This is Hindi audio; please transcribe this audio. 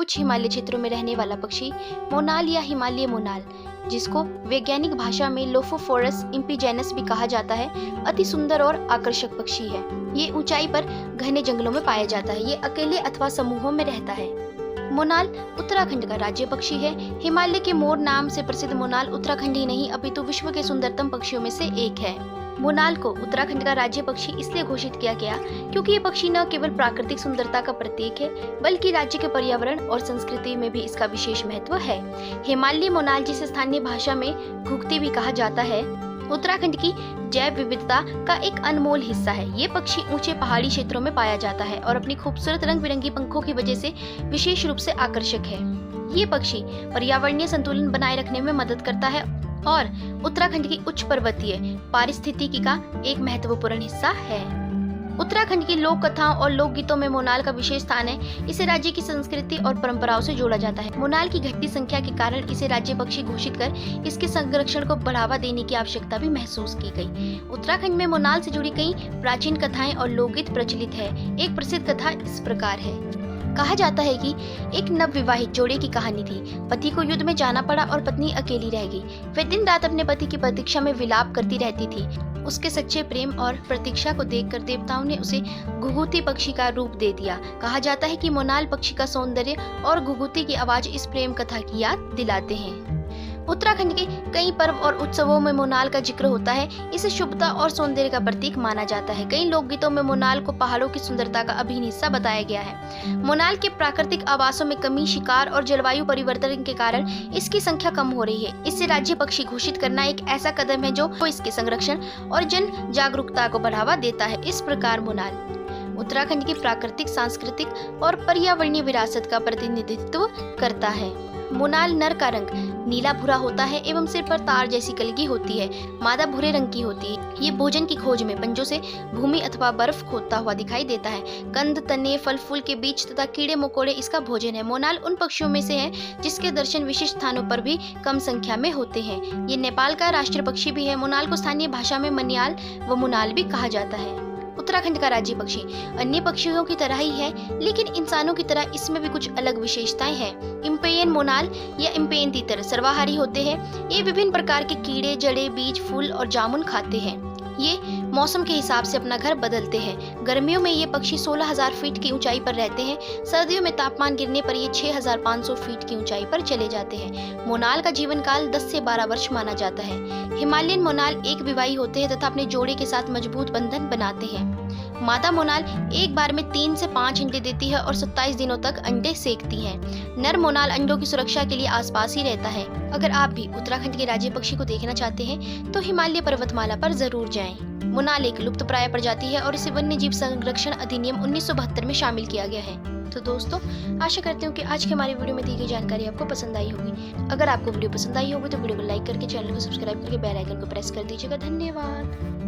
उच्च हिमालय क्षेत्रों में रहने वाला पक्षी मोनाल या हिमालय मोनाल, जिसको वैज्ञानिक भाषा में लोफोफोरस इम्पीजेनस भी कहा जाता है, अति सुंदर और आकर्षक पक्षी है। ये ऊंचाई पर घने जंगलों में पाया जाता है। ये अकेले अथवा समूहों में रहता है। मोनाल उत्तराखंड का राज्य पक्षी है। हिमालय के मोर नाम से प्रसिद्ध मोनाल उत्तराखंड ही नहीं अपितु विश्व के सुंदरतम पक्षियों में से एक है। मोनाल को उत्तराखंड का राज्य पक्षी इसलिए घोषित किया गया क्योंकि ये पक्षी न केवल प्राकृतिक सुंदरता का प्रतीक है, बल्कि राज्य के पर्यावरण और संस्कृति में भी इसका विशेष महत्व है। हिमालयी मोनाल, जिसे स्थानीय भाषा में घुघती भी कहा जाता है, उत्तराखंड की जैव विविधता का एक अनमोल हिस्सा है। ये पक्षी ऊंचे पहाड़ी क्षेत्रों में पाया जाता है और अपनी खूबसूरत रंग बिरंगी पंखों की वजह से विशेष रूप से आकर्षक है। ये पक्षी पर्यावरणीय संतुलन बनाए रखने में मदद करता है और उत्तराखंड की उच्च पर्वतीय पारिस्थितिकी का एक महत्वपूर्ण हिस्सा है। उत्तराखंड की लोक कथाओं और लोकगीतों में मोनाल का विशेष स्थान है। इसे राज्य की संस्कृति और परंपराओं से जोड़ा जाता है। मोनाल की घटती संख्या के कारण इसे राज्य पक्षी घोषित कर इसके संरक्षण को बढ़ावा देने की आवश्यकता भी महसूस की गई। उत्तराखंड में मोनाल से जुड़ी कई प्राचीन कथाएं और लोकगीत प्रचलित है। एक प्रसिद्ध कथा इस प्रकार है। कहा जाता है कि एक नवविवाहित जोड़े की कहानी थी। पति को युद्ध में जाना पड़ा और पत्नी अकेली रह गई। वह दिन रात अपने पति की प्रतीक्षा में विलाप करती रहती थी। उसके सच्चे प्रेम और प्रतीक्षा को देखकर देवताओं ने उसे घुघुती पक्षी का रूप दे दिया। कहा जाता है कि मोनाल पक्षी का सौंदर्य और घुघुती की आवाज इस प्रेम कथा की याद दिलाते हैं। उत्तराखंड के कई पर्व और उत्सवों में मोनाल का जिक्र होता है। इसे शुभता और सौंदर्य का प्रतीक माना जाता है। कई लोकगीतों में मोनाल को पहाड़ों की सुंदरता का अभिन्न हिस्सा बताया गया है। मोनाल के प्राकृतिक आवासों में कमी, शिकार और जलवायु परिवर्तन के कारण इसकी संख्या कम हो रही है। इससे राज्य पक्षी घोषित करना एक ऐसा कदम है जो इसके संरक्षण और जन जागरूकता को बढ़ावा देता है। इस प्रकार मोनाल उत्तराखंड की प्राकृतिक, सांस्कृतिक और पर्यावरणीय विरासत का प्रतिनिधित्व करता है। मोनाल नर का रंग नीला भूरा होता है एवं सिर पर तार जैसी कलगी होती है। मादा भूरे रंग की होती है। ये भोजन की खोज में पंजों से भूमि अथवा बर्फ खोदता हुआ दिखाई देता है। कंद, तने, फल फूल के बीज तथा कीड़े मकोड़े इसका भोजन है। मोनाल उन पक्षियों में से है जिसके दर्शन विशिष्ट स्थानों पर भी कम संख्या में होते हैं। ये नेपाल का राष्ट्रीय पक्षी भी है। मोनाल को स्थानीय भाषा में मनियाल व मुनाल भी कहा जाता है। उत्तराखंड का राज्य पक्षी अन्य पक्षियों की तरह ही है, लेकिन इंसानों की तरह इसमें भी कुछ अलग विशेषताएं हैं। इम्पेयन मोनाल या इम्पेयन तीतर सर्वाहारी होते हैं। ये विभिन्न प्रकार के कीड़े, जड़े, बीज, फूल और जामुन खाते हैं। ये मौसम के हिसाब से अपना घर बदलते हैं। गर्मियों में ये पक्षी 16,000 फीट की ऊंचाई पर रहते हैं। सर्दियों में तापमान गिरने पर ये 6,500 फीट की ऊंचाई पर चले जाते हैं। मोनाल का जीवन काल 10 से 12 वर्ष माना जाता है। हिमालयन मोनाल एक विवाही होते हैं तथा अपने जोड़े के साथ मजबूत बंधन बनाते हैं। मादा मोनाल एक बार में 3 से 5 अंडे देती है और 27 दिनों तक अंडे सेकती है। नर मोनाल अंडों की सुरक्षा के लिए आसपास ही रहता है। अगर आप भी उत्तराखंड के राज्य पक्षी को देखना चाहते हैं तो हिमालय पर्वतमाला पर जरूर जाएं। मोनाल एक लुप्तप्राय प्रजाति है और इसे वन्य जीव संरक्षण अधिनियम 1972 में शामिल किया गया है। तो दोस्तों, आशा करती हूँ कि आज की हमारी वीडियो में दी गई जानकारी आपको पसंद आई होगी। अगर आपको वीडियो पसंद आई होगी तो वीडियो को लाइक करके, चैनल को सब्सक्राइब करके बेल आइकन को प्रेस कर दीजिएगा। धन्यवाद।